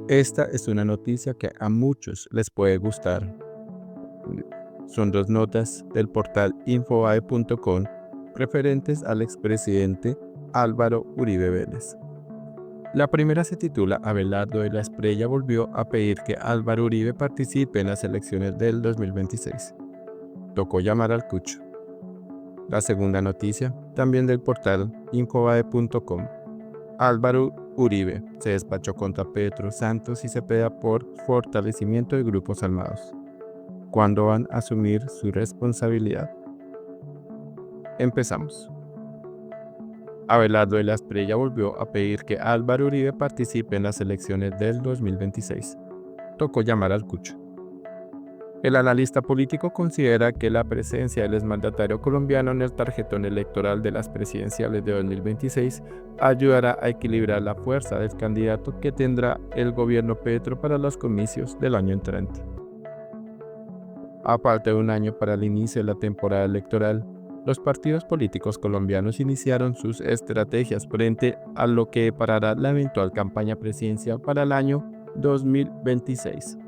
Esta es una noticia que a muchos les puede gustar. Son dos notas del portal infobae.com referentes al expresidente Álvaro Uribe Vélez. La primera se titula Abelardo de la Espriella volvió a pedir que Álvaro Uribe participe en las elecciones del 2026. Tocó llamar al cucho. La segunda noticia, también del portal infobae.com. Álvaro Uribe se despachó contra Petro, Santos y Cepeda por fortalecimiento de grupos armados. ¿Cuándo van a asumir su responsabilidad? Empezamos. Abelardo de la Espriella volvió a pedir que Álvaro Uribe participe en las elecciones del 2026. Tocó llamar al cucho. El analista político considera que la presencia del exmandatario colombiano en el tarjetón electoral de las presidenciales de 2026 ayudará a equilibrar la fuerza del candidato que tendrá el gobierno Petro para los comicios del año entrante. A falta de un año para el inicio de la temporada electoral, los partidos políticos colombianos iniciaron sus estrategias frente a lo que deparará la eventual campaña presidencial para el año 2026.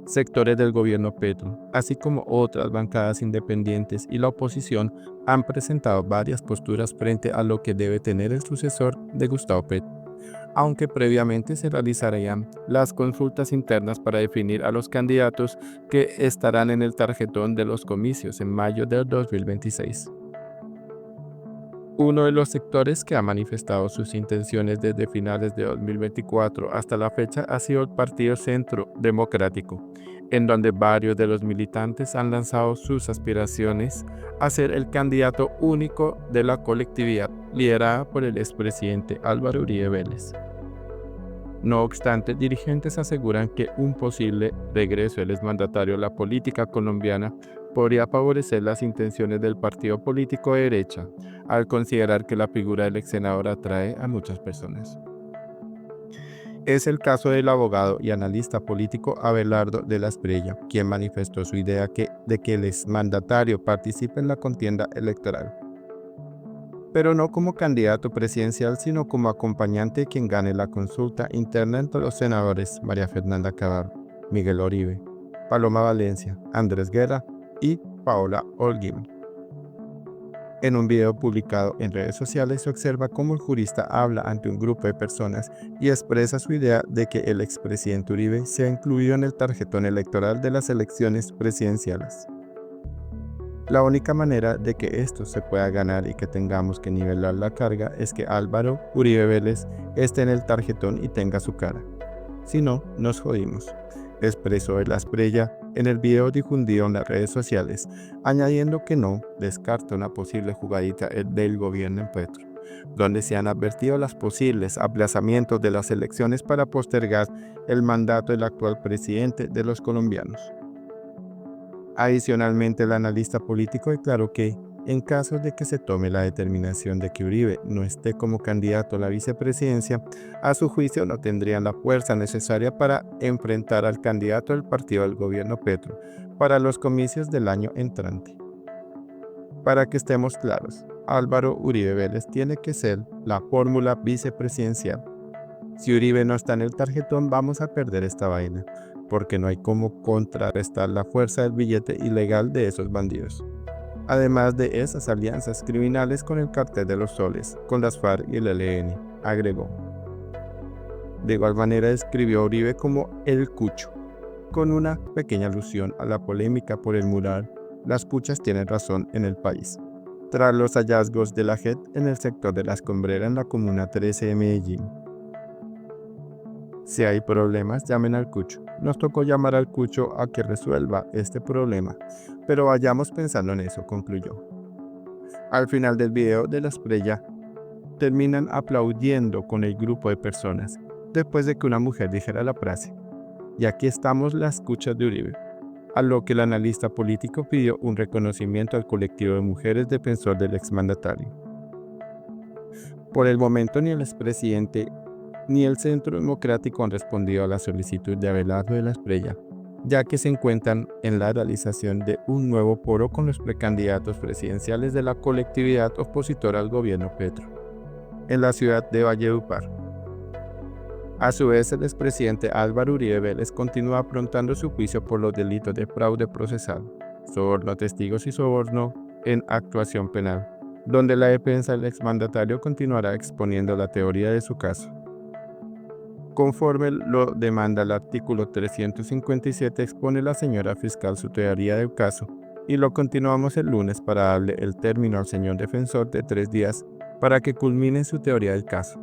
Sectores del gobierno Petro, así como otras bancadas independientes y la oposición, han presentado varias posturas frente a lo que debe tener el sucesor de Gustavo Petro, aunque previamente se realizarían las consultas internas para definir a los candidatos que estarán en el tarjetón de los comicios en mayo del 2026. Uno de los sectores que ha manifestado sus intenciones desde finales de 2024 hasta la fecha ha sido el Partido Centro Democrático, en donde varios de los militantes han lanzado sus aspiraciones a ser el candidato único de la colectividad liderada por el expresidente Álvaro Uribe Vélez. No obstante, dirigentes aseguran que un posible regreso del exmandatario a la política colombiana podría favorecer las intenciones del partido político de derecha, al considerar que la figura del ex senador atrae a muchas personas. Es el caso del abogado y analista político Abelardo de la Espriella, quien manifestó su idea de que el exmandatario participe en la contienda electoral, pero no como candidato presidencial, sino como acompañante de quien gane la consulta interna entre los senadores María Fernanda Cabal, Miguel Uribe, Paloma Valencia, Andrés Guerra y Paola Holguín. En un video publicado en redes sociales se observa cómo el jurista habla ante un grupo de personas y expresa su idea de que el expresidente Uribe sea incluido en el tarjetón electoral de las elecciones presidenciales. La única manera de que esto se pueda ganar y que tengamos que nivelar la carga es que Álvaro Uribe Vélez esté en el tarjetón y tenga su cara. Si no, nos jodimos, expresó de la Espriella en el video difundido en las redes sociales, añadiendo que no descarta una posible jugadita del gobierno en Petro, donde se han advertido los posibles aplazamientos de las elecciones para postergar el mandato del actual presidente de los colombianos. Adicionalmente, el analista político declaró que, en caso de que se tome la determinación de que Uribe no esté como candidato a la vicepresidencia, a su juicio no tendrían la fuerza necesaria para enfrentar al candidato del partido del gobierno Petro para los comicios del año entrante. Para que estemos claros, Álvaro Uribe Vélez tiene que ser la fórmula vicepresidencial. Si Uribe no está en el tarjetón, vamos a perder esta vaina, porque no hay cómo contrarrestar la fuerza del billete ilegal de esos bandidos. Además de esas alianzas criminales con el Cartel de los Soles, con las FARC y el ELN, agregó. De igual manera describió a Uribe como el cucho, con una pequeña alusión a la polémica por el mural Las cuchas tienen razón en el país, tras los hallazgos de la JEP en el sector de La Escombrera en la Comuna 13 de Medellín. Si hay problemas, llamen al cucho. Nos tocó llamar al cucho a que resuelva este problema, pero vayamos pensando en eso, concluyó. Al final del video de la Espriella, terminan aplaudiendo con el grupo de personas, después de que una mujer dijera la frase, y aquí estamos las cuchas de Uribe, a lo que el analista político pidió un reconocimiento al colectivo de mujeres defensor del exmandatario. Por el momento ni el expresidente ni el Centro Democrático han respondido a la solicitud de Abelardo de la Espriella, ya que se encuentran en la realización de un nuevo foro con los precandidatos presidenciales de la colectividad opositora al gobierno Petro, en la ciudad de Valledupar. A su vez, el expresidente Álvaro Uribe Vélez continúa afrontando su juicio por los delitos de fraude procesal, soborno a testigos y soborno en actuación penal, donde la defensa del exmandatario continuará exponiendo la teoría de su caso. Conforme lo demanda el artículo 357, expone la señora fiscal su teoría del caso y lo continuamos el lunes para darle el término al señor defensor de 3 días para que culmine su teoría del caso,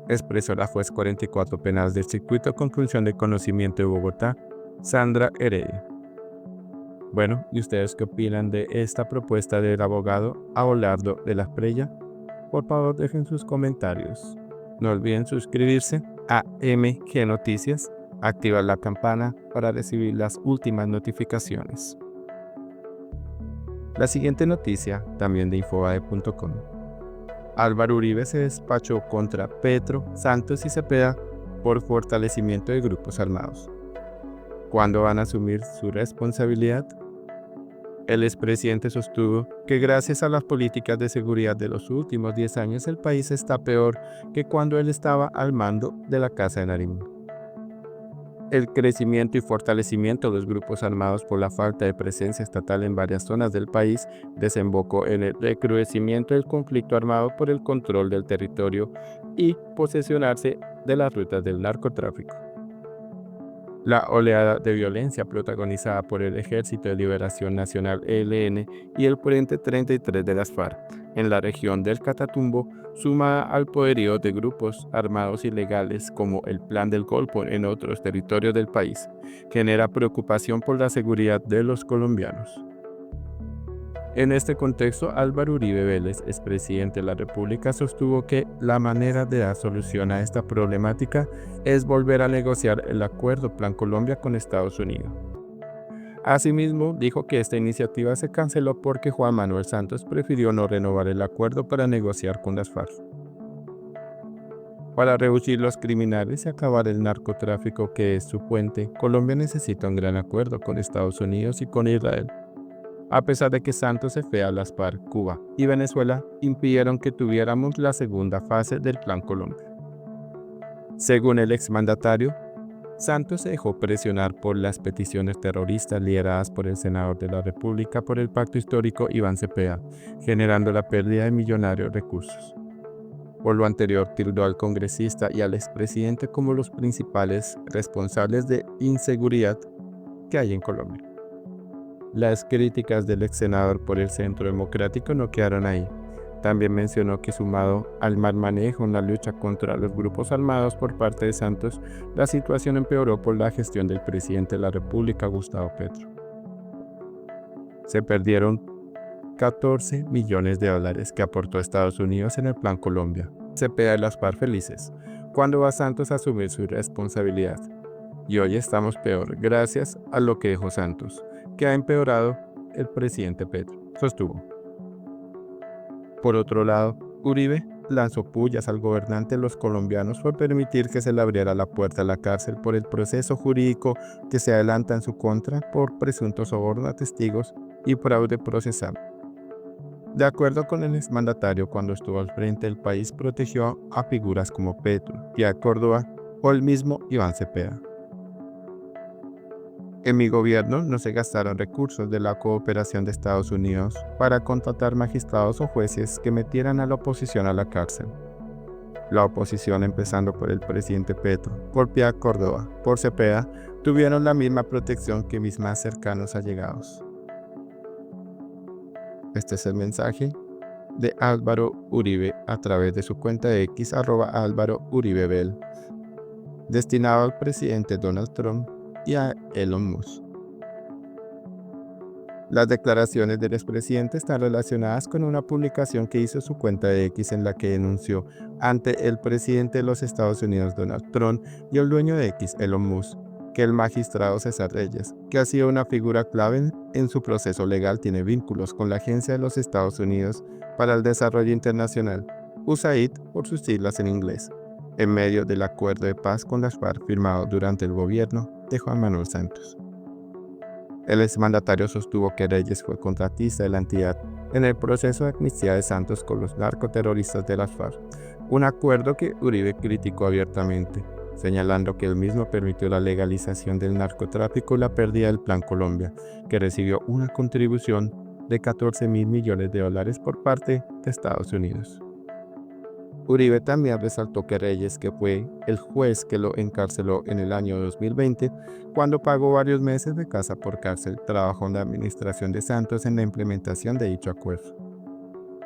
expresó la juez 44 penal del Circuito con función de conocimiento de Bogotá, Sandra Heredia. Bueno, ¿y ustedes qué opinan de esta propuesta del abogado Abelardo de la Espriella? Por favor, dejen sus comentarios. No olviden suscribirse a MG Noticias, activar la campana para recibir las últimas notificaciones. La siguiente noticia, también de Infobae.com. Álvaro Uribe se despachó contra Petro, Santos y Cepeda por fortalecimiento de grupos armados. ¿Cuándo van a asumir su responsabilidad? El expresidente sostuvo que gracias a las políticas de seguridad de los últimos 10 años el país está peor que cuando él estaba al mando de la Casa de Nariño. El crecimiento y fortalecimiento de los grupos armados por la falta de presencia estatal en varias zonas del país desembocó en el recrudecimiento del conflicto armado por el control del territorio y posesionarse de las rutas del narcotráfico. La oleada de violencia protagonizada por el Ejército de Liberación Nacional ELN y el Frente 33 de las FARC en la región del Catatumbo, sumada al poderío de grupos armados ilegales como el Plan del Golfo en otros territorios del país, genera preocupación por la seguridad de los colombianos. En este contexto, Álvaro Uribe Vélez, expresidente de la República, sostuvo que la manera de dar solución a esta problemática es volver a negociar el acuerdo Plan Colombia con Estados Unidos. Asimismo, dijo que esta iniciativa se canceló porque Juan Manuel Santos prefirió no renovar el acuerdo para negociar con las FARC. Para reducir los criminales y acabar el narcotráfico que es su fuente, Colombia necesita un gran acuerdo con Estados Unidos y con Israel. A pesar de que Santos se fue a las FARC, Cuba y Venezuela impidieron que tuviéramos la segunda fase del Plan Colombia. Según el exmandatario, Santos se dejó presionar por las peticiones terroristas lideradas por el senador de la República por el pacto histórico Iván Cepeda, generando la pérdida de millonarios recursos. Por lo anterior, tildó al congresista y al expresidente como los principales responsables de inseguridad que hay en Colombia. Las críticas del ex senador por el Centro Democrático no quedaron ahí. También mencionó que sumado al mal manejo en la lucha contra los grupos armados por parte de Santos, la situación empeoró por la gestión del presidente de la República, Gustavo Petro. Se perdieron 14 millones de dólares que aportó Estados Unidos en el Plan Colombia. Cepeda y las FARC felices. ¿Cuándo va Santos a asumir su responsabilidad? Y hoy estamos peor gracias a lo que dejó Santos, que ha empeorado el presidente Petro, sostuvo. Por otro lado, Uribe lanzó pullas al gobernante de los colombianos por permitir que se le abriera la puerta a la cárcel por el proceso jurídico que se adelanta en su contra por presunto soborno a testigos y fraude procesal. De acuerdo con el exmandatario, cuando estuvo al frente del país protegió a figuras como Petro, Piedad Córdoba o el mismo Iván Cepeda. En mi gobierno no se gastaron recursos de la cooperación de Estados Unidos para contratar magistrados o jueces que metieran a la oposición a la cárcel. La oposición, empezando por el presidente Petro, por Piedad Córdoba, por Cepeda, tuvieron la misma protección que mis más cercanos allegados. Este es el mensaje de Álvaro Uribe a través de su cuenta de X @AlvaroUribeBel, destinado al presidente Donald Trump y a Elon Musk. Las declaraciones del expresidente están relacionadas con una publicación que hizo su cuenta de X en la que denunció ante el presidente de los Estados Unidos Donald Trump y el dueño de X, Elon Musk, que el magistrado César Reyes, que ha sido una figura clave en su proceso legal, tiene vínculos con la Agencia de los Estados Unidos para el Desarrollo Internacional, USAID por sus siglas en inglés, en medio del acuerdo de paz con las FARC firmado durante el gobierno de Juan Manuel Santos. El exmandatario sostuvo que Reyes fue contratista de la entidad en el proceso de amnistía de Santos con los narcoterroristas de las FARC, un acuerdo que Uribe criticó abiertamente. señalando que él mismo permitió la legalización del narcotráfico y la pérdida del Plan Colombia, que recibió una contribución de 14.000 millones de dólares por parte de Estados Unidos. Uribe también resaltó que Reyes, que fue el juez que lo encarceló en el año 2020, cuando pagó varios meses de casa por cárcel, trabajó en la administración de Santos en la implementación de dicho acuerdo.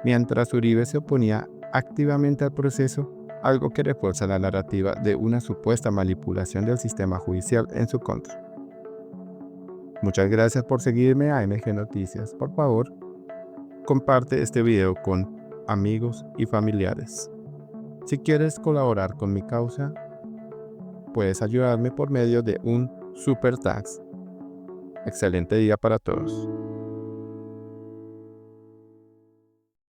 Mientras Uribe se oponía activamente al proceso, algo que refuerza la narrativa de una supuesta manipulación del sistema judicial en su contra. Muchas gracias por seguirme a MG Noticias. Por favor, comparte este video con amigos y familiares. Si quieres colaborar con mi causa, puedes ayudarme por medio de un super tax. Excelente día para todos.